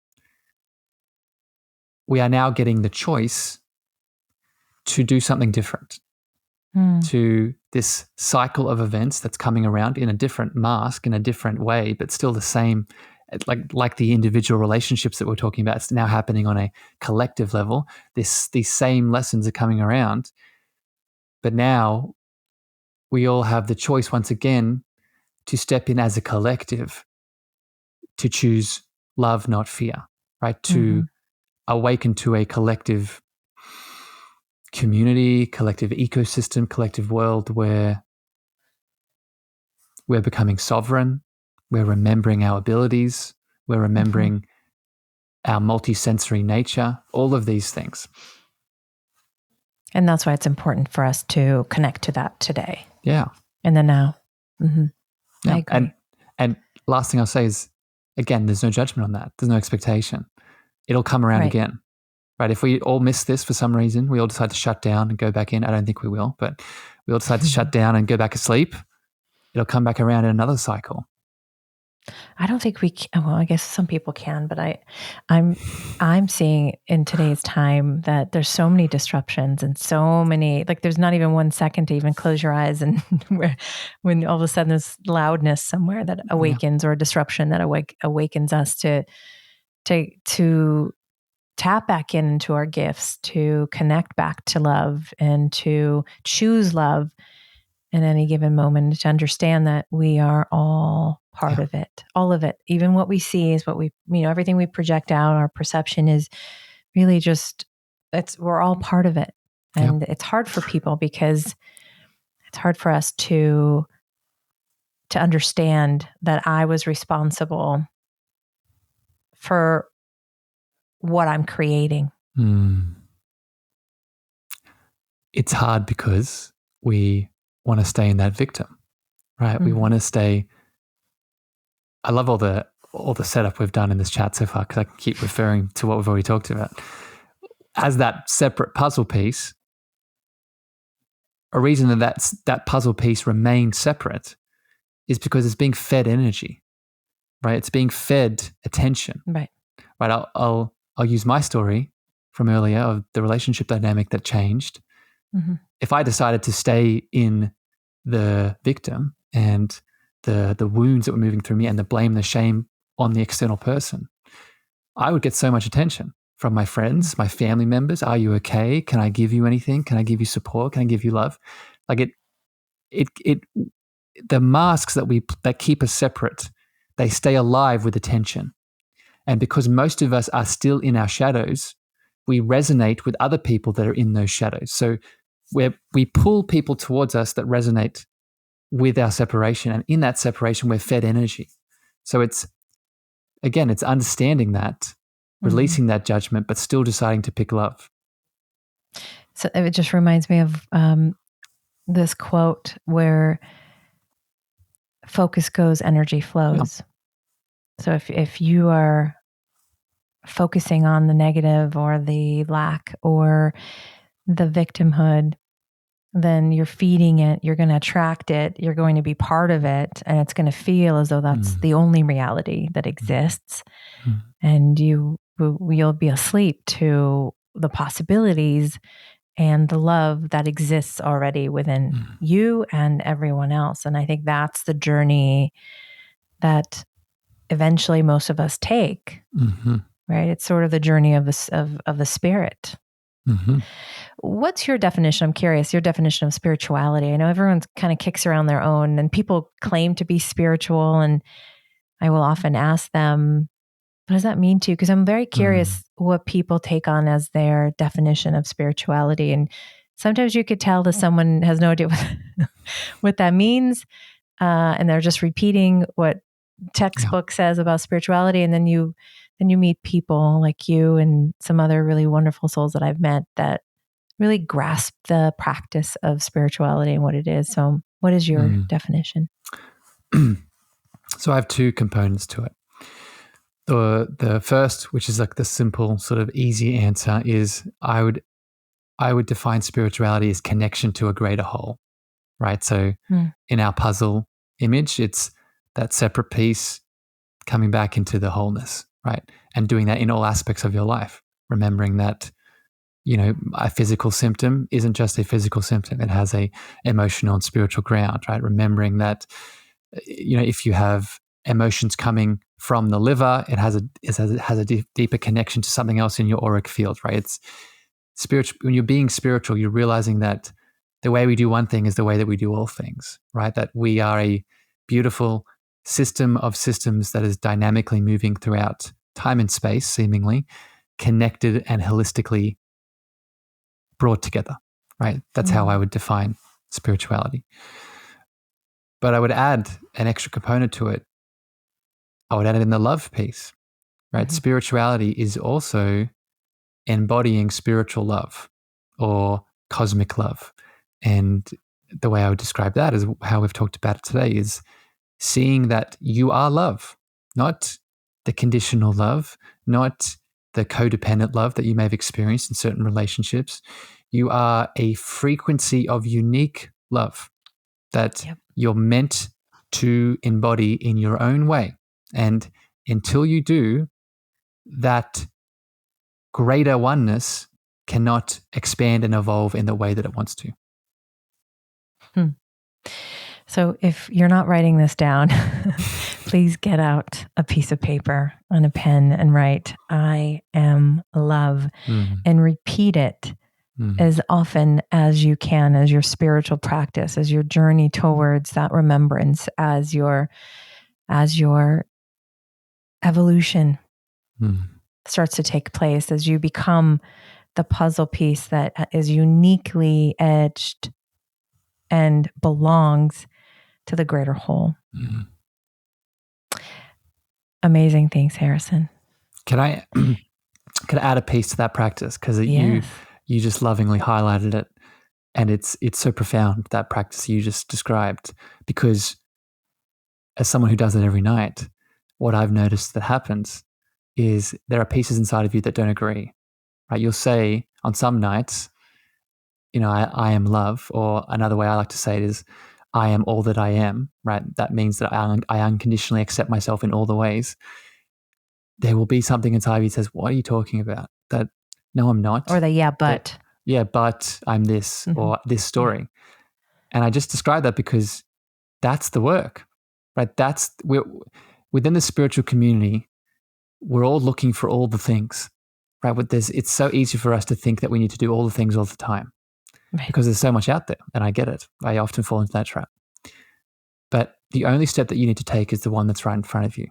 we are now getting the choice to do something different to this cycle of events that's coming around in a different mask, in a different way, but still the same, like the individual relationships that we're talking about. It's now happening on a collective level. These same lessons are coming around, but now we all have the choice once again to step in as a collective to choose love, not fear, right? To awaken to a collective community, collective ecosystem, collective world where we're becoming sovereign, we're remembering our abilities, we're remembering our multisensory nature, all of these things. And that's why it's important for us to connect to that today. Yeah. In the now. Yeah. I agree. And last thing I'll say is, again, there's no judgment on that. There's no expectation. It'll come around again. Right? If we all miss this for some reason, we all decide to shut down and go back in. I don't think we will, but we all decide to shut down and go back asleep. It'll come back around in another cycle. I don't think we can. Well, I guess some people can, but I'm seeing in today's time that there's so many disruptions and so many, like there's not even 1 second to even close your eyes and when all of a sudden there's loudness somewhere that awakens or a disruption that awakens us to tap back into our gifts, to connect back to love and to choose love in any given moment, to understand that we are all part of it, all of it. Even what we see is what we, everything we project out, our perception is really just, we're all part of it. And it's hard for people because it's hard for us to understand that I was responsible for what I'm creating. It's hard because we want to stay in that victim, right? We want to stay. I love all the setup we've done in this chat so far because I can keep referring to what we've already talked about. As that separate puzzle piece, a reason that puzzle piece remains separate is because it's being fed energy, right? It's being fed attention, right? I'll use my story from earlier of the relationship dynamic that changed. If I decided to stay in the victim and the wounds that were moving through me and the blame, the shame on the external person, I would get so much attention from my friends, my family members. Are you okay? Can I give you anything? Can I give you support? Can I give you love? Like the masks that keep us separate, they stay alive with attention. And because most of us are still in our shadows, we resonate with other people that are in those shadows. So we pull people towards us that resonate with our separation. And in that separation, we're fed energy. So it's understanding that, releasing that judgment, but still deciding to pick love. So it just reminds me of this quote where focus goes, energy flows. Yeah. So if you are focusing on the negative or the lack or the victimhood, then you're feeding it, you're going to attract it, you're going to be part of it, and it's going to feel as though that's the only reality that exists. And you'll be asleep to the possibilities and the love that exists already within you and everyone else. And I think that's the journey that eventually most of us take, right? It's sort of the journey of the spirit. What's your definition? I'm curious, your definition of spirituality. I know everyone kind of kicks around their own, and people claim to be spiritual, and I will often ask them, what does that mean to you? Because I'm very curious what people take on as their definition of spirituality. And sometimes you could tell that someone has no idea what that means. And they're just repeating what textbook says about spirituality. And then you meet people like you and some other really wonderful souls that I've met that really grasp the practice of spirituality and what it is. So what is your definition? So I have two components to it. The first, which is like the simple sort of easy answer, is I would define spirituality as connection to a greater whole, right? So in our puzzle image, it's that separate piece coming back into the wholeness, right? And doing that in all aspects of your life, remembering that, a physical symptom isn't just a physical symptom. It has a emotional and spiritual ground, right? Remembering that, if you have emotions coming from the liver, it has a deeper connection to something else in your auric field, right? It's spiritual. When you're being spiritual, you're realizing that the way we do one thing is the way that we do all things, right? That we are a beautiful system of systems that is dynamically moving throughout time and space, seemingly connected and holistically brought together, right? That's how I would define spirituality. But I would add an extra component to it. I would add it in the love piece, right? Spirituality is also embodying spiritual love or cosmic love. And the way I would describe that is how we've talked about it today, is seeing that you are love, not the conditional love, not the codependent love that you may have experienced in certain relationships. You are a frequency of unique love that you're meant to embody in your own way. And until you do, that greater oneness cannot expand and evolve in the way that it wants to. So if you're not writing this down, please get out a piece of paper and a pen and write, I am love, and repeat it as often as you can, as your spiritual practice, as your journey towards that remembrance, as your evolution starts to take place, as you become the puzzle piece that is uniquely edged and belongs to the greater whole. Amazing things, Harrison. Can I add a piece to that practice? Because you just lovingly highlighted it, and it's so profound, that practice you just described. Because as someone who does it every night, what I've noticed that happens is there are pieces inside of you that don't agree. Right? You'll say on some nights, I am love, or another way I like to say it is, I am all that I am, right? That means that I unconditionally accept myself in all the ways. There will be something inside of you that says, what are you talking about? That, no, I'm not. Or but. But I'm this, or this story. And I just describe that because that's the work, right? We're within the spiritual community, we're all looking for all the things, right? It's so easy for us to think that we need to do all the things all the time. Right. Because there's so much out there, and I get it. I often fall into that trap. But the only step that you need to take is the one that's right in front of you,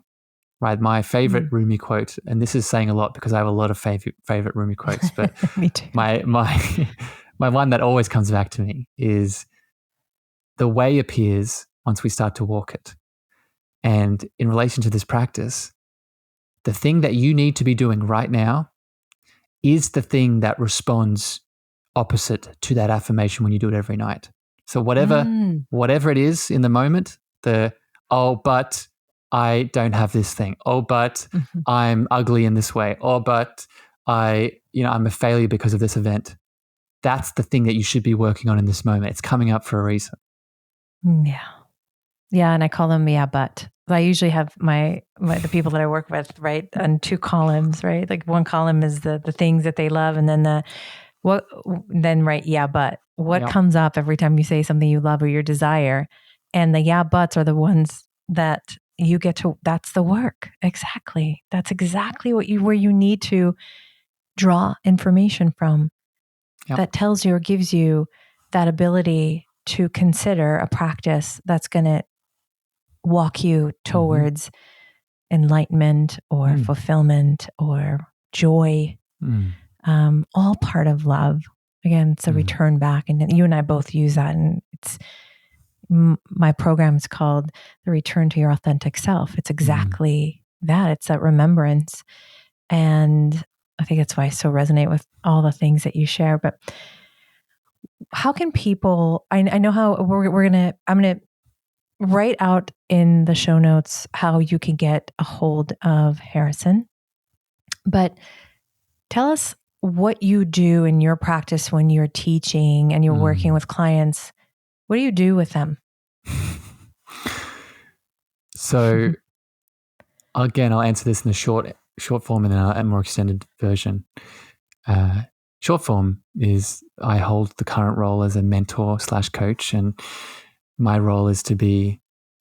right? My favorite Rumi quote, and this is saying a lot because I have a lot of favorite Rumi quotes, but me too. My one that always comes back to me is, the way appears once we start to walk it. And in relation to this practice, the thing that you need to be doing right now is the thing that responds opposite to that affirmation when you do it every night. So whatever it is in the moment, but I don't have this thing. Oh, but I'm ugly in this way. Oh, but I'm a failure because of this event. That's the thing that you should be working on in this moment. It's coming up for a reason. Yeah. And I call them, but. I usually have the people that I work with, right, on two columns, right? Like one column is the things that they love, and then but what comes up every time you say something you love or your desire, and the buts are the ones that you get to, that's the work. Exactly. That's exactly where you need to draw information from. Yep. That tells you or gives you that ability to consider a practice that's going to walk you towards enlightenment or fulfillment or joy, all part of love. Again, it's a return back. And you and I both use that. And it's, my program's called The Return to Your Authentic Self. It's exactly that. It's that remembrance. And I think that's why I so resonate with all the things that you share. But how can people, I know how I'm going to write out in the show notes how you can get a hold of Harrison. But tell us what you do in your practice when you're teaching and you're working with clients. What do you do with them? So again, I'll answer this in the short form and then a more extended version. Short form is I hold the current role as a mentor / coach, and my role is to be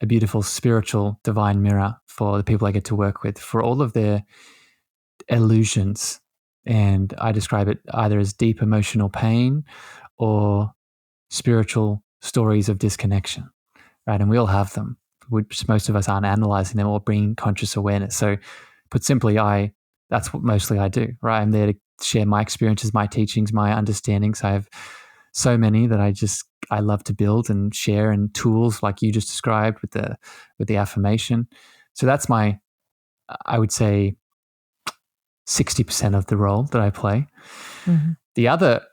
a beautiful spiritual divine mirror for the people I get to work with, for all of their illusions. And I describe it either as deep emotional pain or spiritual stories of disconnection, right? And we all have them, which most of us aren't analyzing them or bringing conscious awareness. So put simply, that's what mostly I do, right? I'm there to share my experiences, my teachings, my understandings. I have so many that I love to build and share, and tools like you just described with the affirmation. So that's I would say 60% of the role that I play. The other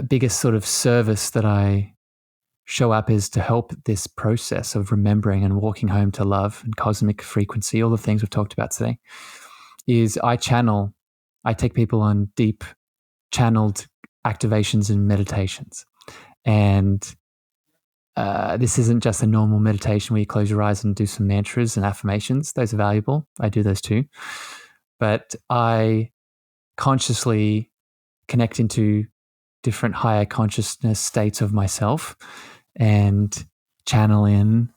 biggest sort of service that I show up is to help this process of remembering and walking home to love and cosmic frequency, all the things we've talked about today, is I take people on deep channeled activations and meditations. And this isn't just a normal meditation where you close your eyes and do some mantras and affirmations. Those are valuable. I do those too. But I consciously connect into different higher consciousness states of myself and channel in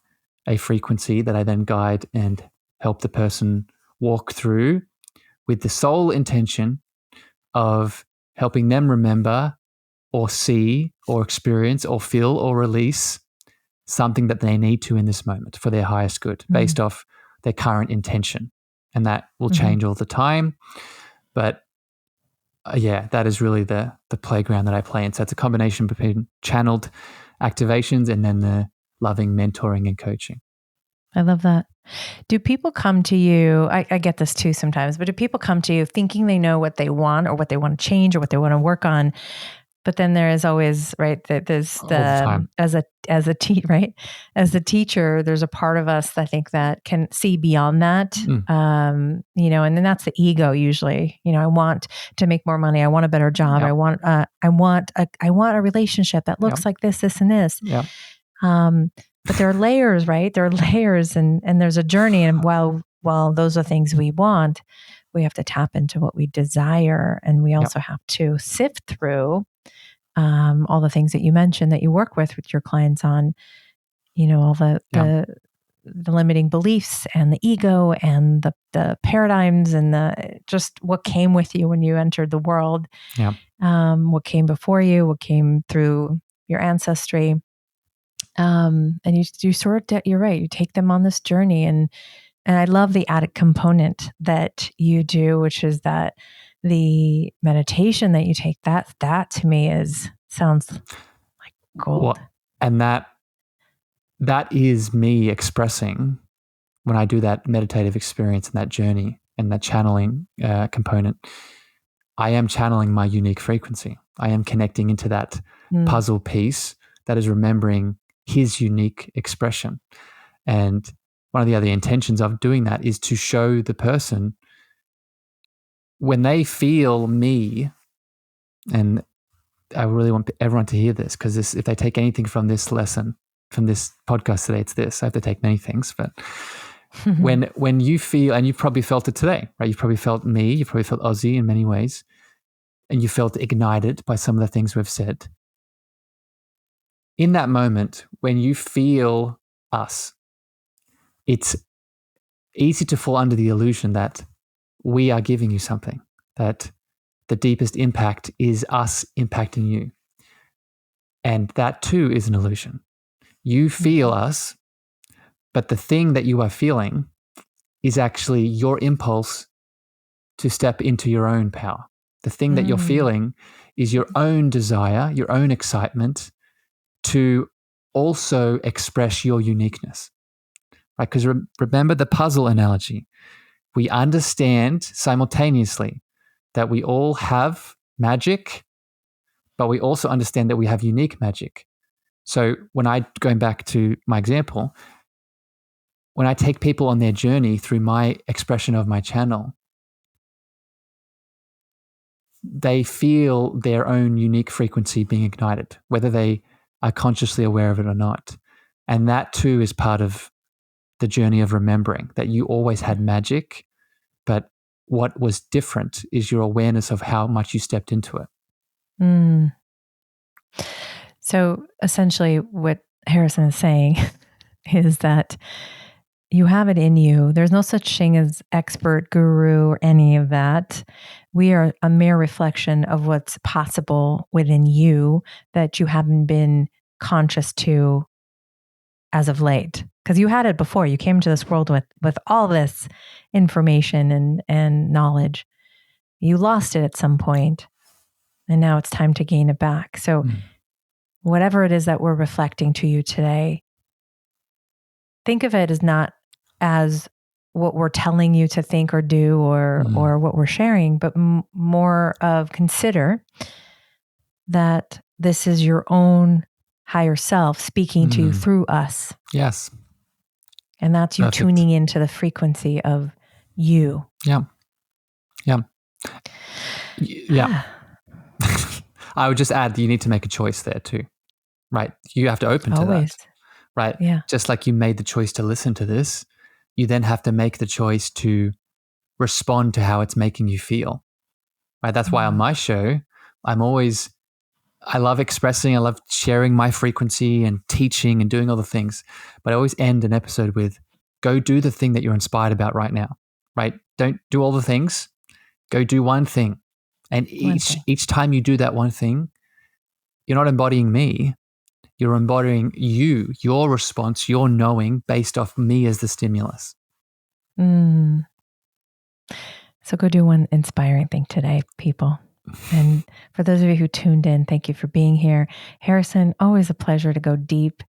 a frequency that I then guide and help the person walk through with the sole intention of helping them remember or see or experience or feel or release something that they need to in this moment for their highest good, based off their current intention. And that will change all the time. But that is really the playground that I play in. So it's a combination between channeled activations and then the loving mentoring and coaching. I love that. Do people come to you? I get this too sometimes, but do people come to you thinking they know what they want or what they want to change or what they want to work on? But then there is always, right, there's the as a teacher, there's a part of us that I think that can see beyond that. And then that's the ego usually. I want to make more money. I want a better job. I want a relationship that looks like this, and this. But there are layers, right? There are layers and there's a journey. And while those are things we want, we have to tap into what we desire. And we also have to sift through all the things that you mentioned that you work with your clients on, all the limiting beliefs and the ego and the paradigms and the just what came with you when you entered the world, what came before you, what came through your ancestry. And you sort of, you're right, you take them on this journey. And I love the added component that you do, which is that the meditation that you take, that to me sounds like gold. Well, and that is me expressing when I do that meditative experience and that journey and that channeling component. I am channeling my unique frequency. I am connecting into that puzzle piece that is remembering his unique expression. And one of the other intentions of doing that is to show the person when they feel me, and I really want everyone to hear this, because if they take anything from this lesson, from this podcast today, it's this. I have to take many things, but when you feel, and you've probably felt it today, right? You've probably felt me, you've probably felt Ozzy in many ways, and you felt ignited by some of the things we've said. In that moment, when you feel us, it's easy to fall under the illusion that we are giving you something, that the deepest impact is us impacting you. And that too is an illusion. You feel us, but the thing that you are feeling is actually your impulse to step into your own power. The thing that you're feeling is your own desire, your own excitement to also express your uniqueness. Right? Because remember the puzzle analogy. We understand simultaneously that we all have magic, but we also understand that we have unique magic. So going back to my example, when I take people on their journey through my expression of my channel, they feel their own unique frequency being ignited, whether they are consciously aware of it or not. And that too is part of the journey of remembering that you always had magic, but what was different is your awareness of how much you stepped into it. So essentially what Harrison is saying is that you have it in you. There's no such thing as expert, guru, or any of that. We are a mere reflection of what's possible within you that you haven't been conscious to as of late. Because you had it before. You came to this world with all this information and knowledge. You lost it at some point, and now it's time to gain it back. So whatever it is that we're reflecting to you today, think of it as not as what we're telling you to think or do or what we're sharing, but more of consider that this is your own higher self speaking to you through us. Yes. And that's you tuning into the frequency of you. Yeah. I would just add that you need to make a choice there too, right? You have to open to that, right? Yeah. Just like you made the choice to listen to this, you then have to make the choice to respond to how it's making you feel, right? That's why on my show, I love expressing, I love sharing my frequency and teaching and doing all the things, but I always end an episode with, go do the thing that you're inspired about right now, right? Don't do all the things, go do one thing. And each time you do that one thing, you're not embodying me, you're embodying you, your response, your knowing based off me as the stimulus. So go do one inspiring thing today, people. And for those of you who tuned in, thank you for being here. Harrison, always a pleasure to go deep.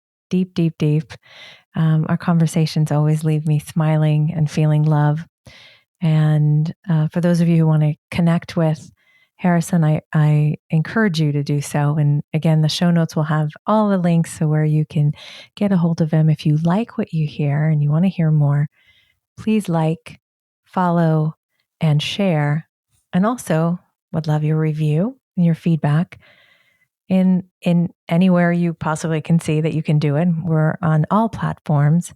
Our conversations always leave me smiling and feeling love. And for those of you who want to connect with Harrison, I encourage you to do so. And again, the show notes will have all the links so where you can get a hold of him. If you like what you hear and you want to hear more, please like, follow, and share. And also would love your review and your feedback in anywhere you possibly can see that you can do it. We're on all platforms,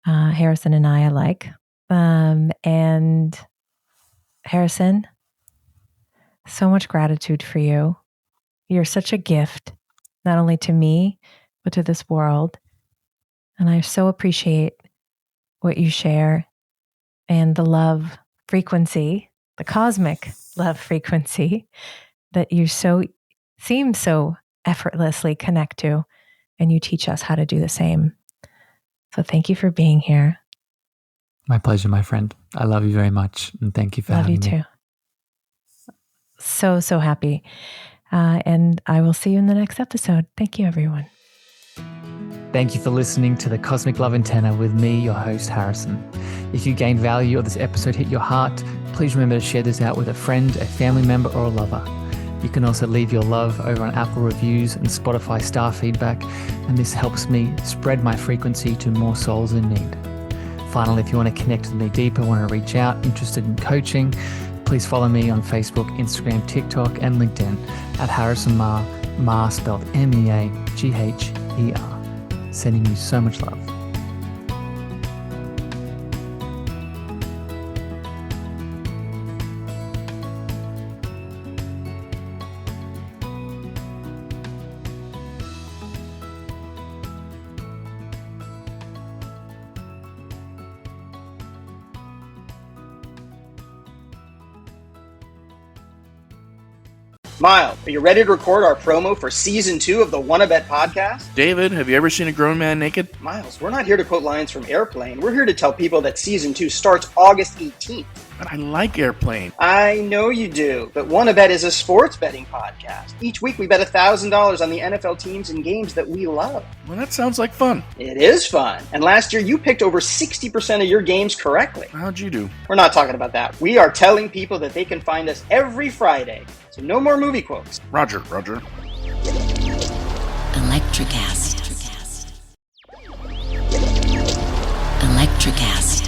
Harrison and I alike. And Harrison, so much gratitude for you. You're such a gift, not only to me, but to this world. And I so appreciate what you share and the love frequency, the cosmic love frequency that you seem so effortlessly connect to. And you teach us how to do the same. So thank you for being here. My pleasure, my friend. I love you very much. And thank you for having me. Love you too. So happy. And I will see you in the next episode. Thank you, everyone. Thank you for listening to the Cosmic Love Antenna with me, your host, Harrison. If you gained value or this episode hit your heart, please remember to share this out with a friend, a family member, or a lover. You can also leave your love over on Apple reviews and Spotify star feedback, and this helps me spread my frequency to more souls in need. Finally, if you want to connect with me deeper, want to reach out, interested in coaching, please follow me on Facebook, Instagram, TikTok, and LinkedIn at Harrison Meagher, Meagher spelled M-E-A-G-H-E-R. Sending you so much love. Miles, are you ready to record our promo for Season 2 of the Wanna Bet podcast? David, have you ever seen a grown man naked? Miles, we're not here to quote lines from Airplane. We're here to tell people that Season 2 starts August 18th. But I like Airplane. I know you do, but Wanna Bet is a sports betting podcast. Each week we bet $1,000 on the NFL teams and games that we love. Well, that sounds like fun. It is fun. And last year you picked over 60% of your games correctly. How'd you do? We're not talking about that. We are telling people that they can find us every Friday. So no more movie quotes. Roger. Electricast.